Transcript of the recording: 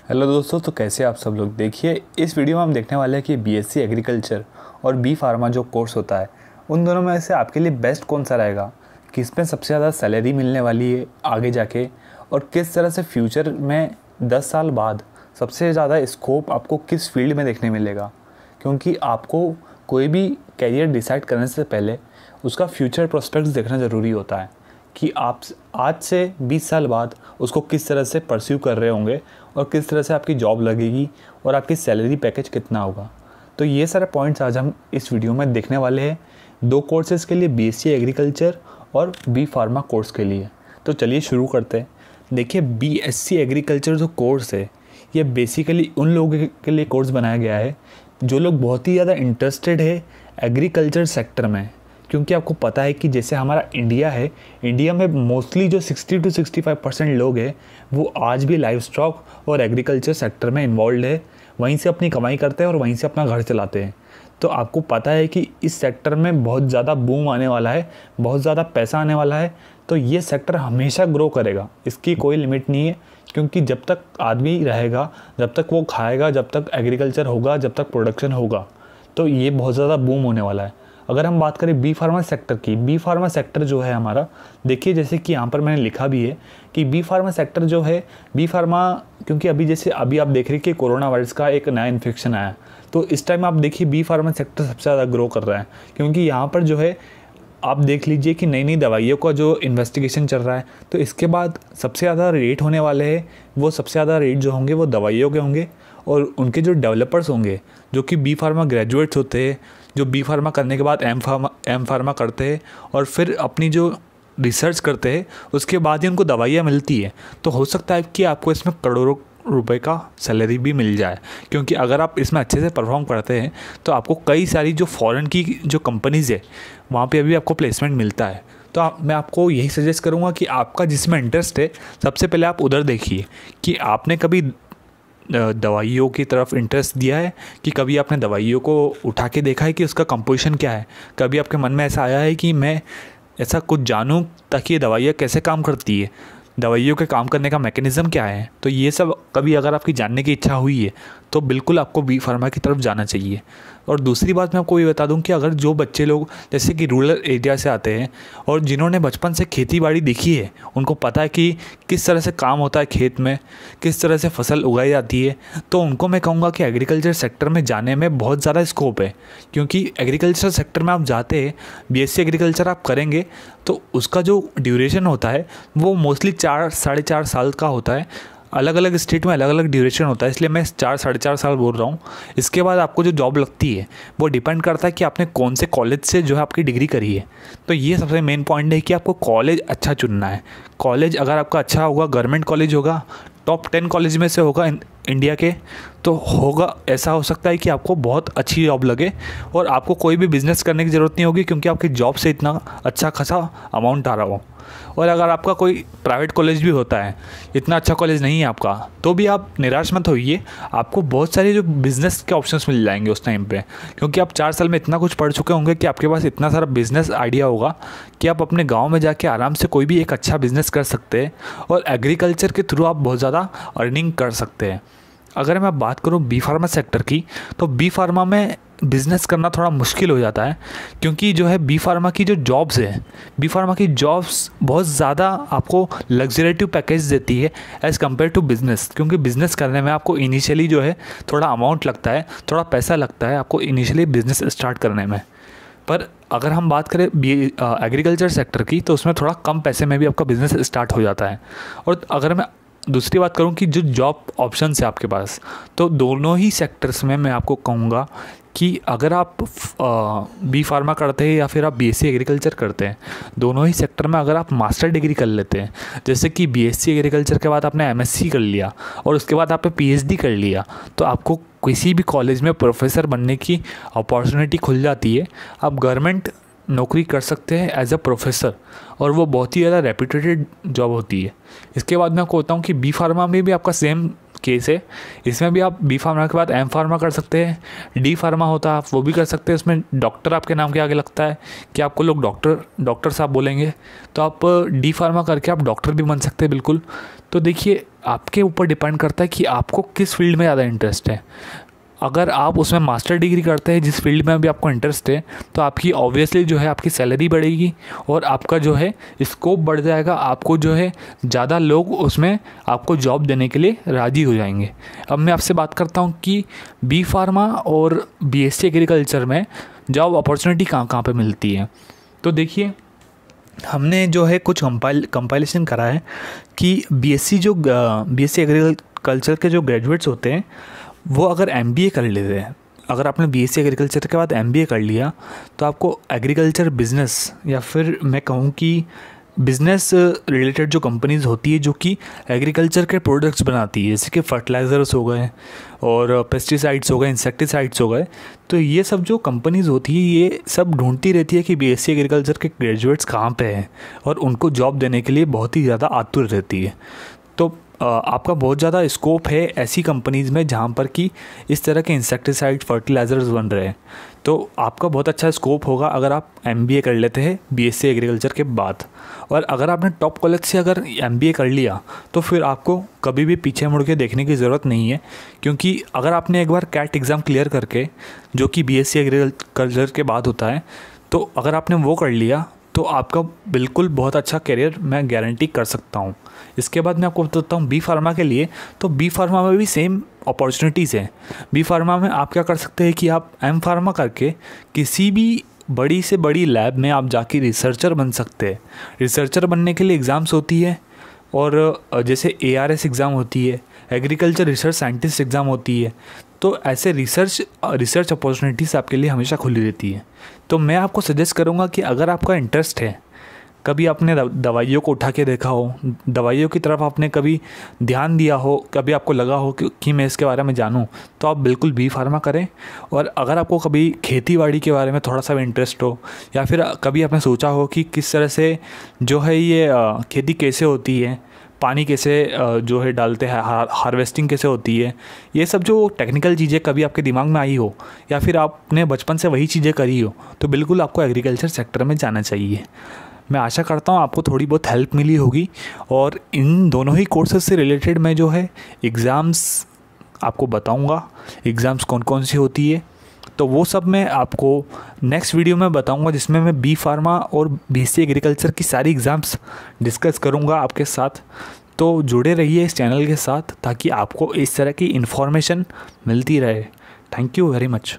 Hello दोस्तों, तो कैसे आप सब लोग। देखिए, इस वीडियो में हम देखने वाले हैं कि बीएससी एग्रीकल्चर और बी फार्मा जो कोर्स होता है, उन दोनों में से आपके लिए बेस्ट कौन सा रहेगा, किस में सबसे ज़्यादा सैलरी मिलने वाली है आगे जाके, और किस तरह से फ्यूचर में 10 साल बाद सबसे ज़्यादा स्कोप आपको किस फील्ड में देखने मिलेगा। क्योंकि आपको कोई भी कैरियर डिसाइड करने से पहले उसका फ्यूचर प्रोस्पेक्ट्स देखना ज़रूरी होता है कि आप आज से 20 साल बाद उसको किस तरह से परस्यू कर रहे होंगे और किस तरह से आपकी जॉब लगेगी और आपकी सैलरी पैकेज कितना होगा। तो ये सारे पॉइंट्स आज हम इस वीडियो में देखने वाले हैं, दो कोर्सेज के लिए, बीएससी एग्रीकल्चर और बी फार्मा कोर्स के लिए। तो चलिए शुरू करते हैं। देखिए, बीएससी एग्रीकल्चर जो कोर्स है, ये बेसिकली उन लोगों के लिए कोर्स बनाया गया है जो लोग बहुत ही ज़्यादा इंटरेस्टेड है एग्रीकल्चर सेक्टर में। क्योंकि आपको पता है कि जैसे हमारा इंडिया है, इंडिया में मोस्टली जो 60 to 65% लोग हैं वो आज भी लाइव स्टॉक और एग्रीकल्चर सेक्टर में इन्वॉल्व है, वहीं से अपनी कमाई करते हैं और वहीं से अपना घर चलाते हैं। तो आपको पता है कि इस सेक्टर में बहुत ज़्यादा बूम आने वाला है, बहुत ज़्यादा पैसा आने वाला है। तो ये सेक्टर हमेशा ग्रो करेगा, इसकी कोई लिमिट नहीं है। क्योंकि जब तक आदमी रहेगा, जब तक वो खाएगा, जब तक एग्रीकल्चर होगा, जब तक प्रोडक्शन होगा, तो ये बहुत ज़्यादा बूम होने वाला है। अगर हम बात करें बी फार्मा सेक्टर की, बी फार्मा सेक्टर जो है हमारा, देखिए जैसे कि यहाँ पर मैंने लिखा भी है कि बी फार्मा सेक्टर जो है, बी फार्मा, क्योंकि अभी आप देख रहे हैं कि कोरोना वायरस का एक नया इन्फेक्शन आया, तो इस टाइम आप देखिए बी फार्मा सेक्टर सबसे ज़्यादा ग्रो कर रहा है। क्योंकि यहाँ पर जो है आप देख लीजिए कि नई नई दवाइयों का जो इन्वेस्टिगेशन चल रहा है, तो इसके बाद सबसे ज़्यादा रेट होने वाले हैं, वो सबसे ज़्यादा रेट जो होंगे वो दवाइयों के होंगे। और उनके जो डेवलपर्स होंगे, जो कि बी फार्मा ग्रेजुएट्स होते हैं, जो बी फार्मा करने के बाद एम फार्मा करते हैं और फिर अपनी जो रिसर्च करते हैं, उसके बाद ही उनको दवाइयाँ मिलती है। तो हो सकता है कि आपको इसमें करोड़ों रुपए का सैलरी भी मिल जाए। क्योंकि अगर आप इसमें अच्छे से परफॉर्म करते हैं तो आपको कई सारी जो फॉरेन की जो कंपनीज़ है, वहाँ पे अभी आपको प्लेसमेंट मिलता है। तो मैं आपको यही सजेस्ट करूँगा कि आपका जिसमें इंटरेस्ट है, सबसे पहले आप उधर देखिए कि आपने कभी दवाइयों की तरफ इंटरेस्ट दिया है, कि कभी आपने दवाइयों को उठा के देखा है कि उसका कंपोजिशन क्या है। कभी आपके मन में ऐसा आया है कि मैं ऐसा कुछ जानूं ताकि ये दवाइयाँ कैसे काम करती है, दवाइयों के काम करने का मैकेनिज़्म क्या है। तो ये सब कभी अगर आपकी जानने की इच्छा हुई है तो बिल्कुल आपको बी फार्मा की तरफ जाना चाहिए। और दूसरी बात मैं आपको ये बता दूं कि अगर जो बच्चे लोग जैसे कि रूरल एरिया से आते हैं और जिन्होंने बचपन से खेती बाड़ी देखी है, उनको पता है कि किस तरह से काम होता है खेत में, किस तरह से फसल उगाई जाती है, तो उनको मैं कहूँगा कि एग्रीकल्चर सेक्टर में जाने में बहुत ज़्यादा स्कोप है। क्योंकि एग्रीकल्चर सेक्टर में आप जाते हैं, बीएससी एग्रीकल्चर आप करेंगे, तो उसका जो ड्यूरेशन होता है वो मोस्टली 4-4.5 साल का होता है। अलग अलग स्टेट में अलग अलग ड्यूरेशन होता है, इसलिए मैं 4-4.5 साल बोल रहा हूँ। इसके बाद आपको जो जॉब लगती है वो डिपेंड करता है कि आपने कौन से कॉलेज से जो है आपकी डिग्री करी है। तो ये सबसे मेन पॉइंट है कि आपको कॉलेज अच्छा चुनना है। कॉलेज अगर आपका अच्छा होगा, गवर्नमेंट कॉलेज होगा, टॉप 10 कॉलेज में से होगा इंडिया के, तो होगा ऐसा हो सकता है कि आपको बहुत अच्छी जॉब लगे और आपको कोई भी बिज़नेस करने की ज़रूरत नहीं होगी, क्योंकि आपकी जॉब से इतना अच्छा खासा अमाउंट आ रहा हो। और अगर आपका कोई प्राइवेट कॉलेज भी होता है, इतना अच्छा कॉलेज नहीं है आपका, तो भी आप निराश मत होइए, आपको बहुत सारे जो बिज़नेस के ऑप्शंस मिल जाएंगे उस टाइम पे। क्योंकि आप 4 साल में इतना कुछ पढ़ चुके होंगे कि आपके पास इतना सारा बिज़नेस आइडिया होगा कि आप अपने गाँव में जाके आराम से कोई भी एक अच्छा बिज़नेस कर सकते हैं और एग्रीकल्चर के थ्रू आप बहुत ज़्यादा अर्निंग कर सकते हैं। अगर मैं बात करूं बी फार्मा सेक्टर की, तो बी फार्मा में बिज़नेस करना थोड़ा मुश्किल हो जाता है। क्योंकि जो है बी फार्मा की जो जॉब्स है, बी फार्मा की जॉब्स बहुत ज़्यादा आपको लग्जरेटिव पैकेज देती है एज़ कम्पेयर टू बिज़नेस। क्योंकि बिज़नेस करने में आपको इनिशियली जो है थोड़ा अमाउंट लगता है, थोड़ा पैसा लगता है आपको इनिशियली बिज़नेस स्टार्ट करने में। पर अगर हम बात करें एग्रीकल्चर सेक्टर की, तो उसमें थोड़ा कम पैसे में भी आपका बिज़नेस स्टार्ट हो जाता है। और अगर मैं दूसरी बात करूं कि जो जॉब ऑप्शंस है आपके पास, तो दोनों ही सेक्टर्स में मैं आपको कहूँगा कि अगर आप बी फार्मा करते हैं या फिर आप बीएससी एग्रीकल्चर करते हैं, दोनों ही सेक्टर में अगर आप मास्टर डिग्री कर लेते हैं, जैसे कि बीएससी एग्रीकल्चर के बाद आपने एमएससी कर लिया और उसके बाद आपने पीएचडी कर लिया, तो आपको किसी भी कॉलेज में प्रोफेसर बनने की अपॉर्चुनिटी खुल जाती है। आप गवर्नमेंट नौकरी कर सकते हैं एज अ प्रोफेसर, और वो बहुत ही ज़्यादा रेप्यूटेड जॉब होती है। इसके बाद मैं आपको बताऊँ कि बी फार्मा में भी आपका सेम केस है। इसमें भी आप बी फार्मा के बाद एम फार्मा कर सकते हैं, डी फार्मा होता है आप वो भी कर सकते हैं। उसमें डॉक्टर आपके नाम के आगे लगता है कि आपको लोग डॉक्टर साहब बोलेंगे, तो आप डी फार्मा करके आप डॉक्टर भी बन सकते हैं बिल्कुल। तो देखिए आपके ऊपर डिपेंड करता है कि आपको किस फील्ड में ज़्यादा इंटरेस्ट है। अगर आप उसमें मास्टर डिग्री करते हैं जिस फील्ड में भी आपको इंटरेस्ट है, तो आपकी ऑब्वियसली जो है आपकी सैलरी बढ़ेगी और आपका जो है स्कोप बढ़ जाएगा, आपको जो है ज़्यादा लोग उसमें आपको जॉब देने के लिए राज़ी हो जाएंगे। अब मैं आपसे बात करता हूँ कि बी फार्मा और बीएससी एग्रीकल्चर में जॉब अपॉर्चुनिटी कहाँ कहाँ पे मिलती है। तो देखिए हमने जो है कुछ कंपाइलेशन करा है कि बीएससी एग्रीकल्चर के जो ग्रेजुएट्स होते हैं वो अगर एमबीए कर लेते हैं, अगर आपने बीएससी एग्रीकल्चर के बाद एमबीए कर लिया तो आपको एग्रीकल्चर बिज़नेस या फिर मैं कहूँ कि बिज़नेस रिलेटेड जो कंपनीज़ होती है जो कि एग्रीकल्चर के प्रोडक्ट्स बनाती है, जैसे कि फर्टिलाइज़र्स हो गए और पेस्टिसाइड्स हो गए, इंसेक्टिसाइड्स हो गए, तो ये सब जो कंपनीज़ होती है ये सब ढूंढती रहती है कि बीएससी एग्रीकल्चर के ग्रेजुएट्स कहाँ पे हैं और उनको जॉब देने के लिए बहुत ही ज़्यादा आतुर रहती है। तो आपका बहुत ज़्यादा स्कोप है ऐसी कंपनीज़ में जहाँ पर कि इस तरह के इंसेक्टिसाइड फर्टिलाइज़र्स बन रहे हैं। तो आपका बहुत अच्छा स्कोप होगा अगर आप एमबीए कर लेते हैं बीएससी एग्रीकल्चर के बाद। और अगर आपने टॉप कॉलेज से अगर एमबीए कर लिया तो फिर आपको कभी भी पीछे मुड़ के देखने की ज़रूरत नहीं है, क्योंकि अगर आपने एक बार कैट एग्ज़ाम क्लियर करके, जो कि बीएससी एग्रीकल्चर के बाद होता है, तो अगर आपने वो कर लिया तो आपका बिल्कुल बहुत अच्छा करियर मैं गारंटी कर सकता हूँ। इसके बाद मैं आपको बताता हूँ बी फार्मा के लिए। तो बी फार्मा में भी सेम अपॉर्चुनिटीज़ हैं। बी फार्मा में आप क्या कर सकते हैं कि आप एम फार्मा करके किसी भी बड़ी से बड़ी लैब में आप जाके रिसर्चर बन सकते हैं। रिसर्चर बनने के लिए एग्ज़ाम्स होती है और जैसे ARS एग्ज़ाम होती है, एग्रीकल्चर रिसर्च साइंटिस्ट एग्ज़ाम होती है। तो ऐसे रिसर्च अपॉर्चुनिटीज़ आपके लिए हमेशा खुली रहती है। तो मैं आपको सजेस्ट करूँगा कि अगर आपका इंटरेस्ट है, कभी आपने दवाइयों को उठा के देखा हो, दवाइयों की तरफ आपने कभी ध्यान दिया हो, कभी आपको लगा हो कि मैं इसके बारे में जानूं, तो आप बिल्कुल बी फार्मा करें। और अगर आपको कभी खेतीबाड़ी के बारे में थोड़ा सा भी इंटरेस्ट हो, या फिर कभी आपने सोचा हो कि किस तरह से जो है ये खेती कैसे होती है, पानी कैसे जो है डालते हैं, हार्वेस्टिंग कैसे होती है, ये सब जो टेक्निकल चीज़ें कभी आपके दिमाग में आई हो या फिर आपने बचपन से वही चीज़ें करी हो, तो बिल्कुल आपको एग्रीकल्चर सेक्टर में जाना चाहिए। मैं आशा करता हूँ आपको थोड़ी बहुत हेल्प मिली होगी। और इन दोनों ही कोर्सेज से रिलेटेड मैं जो है एग्ज़ाम्स आपको बताऊँगा, एग्ज़ाम्स कौन कौन सी होती है, तो वो सब मैं आपको नेक्स्ट वीडियो में बताऊंगा, जिसमें मैं बी फार्मा और बीएससी एग्रीकल्चर की सारी एग्ज़ाम्स डिस्कस करूंगा आपके साथ। तो जुड़े रहिए इस चैनल के साथ ताकि आपको इस तरह की इन्फॉर्मेशन मिलती रहे। Thank you very much.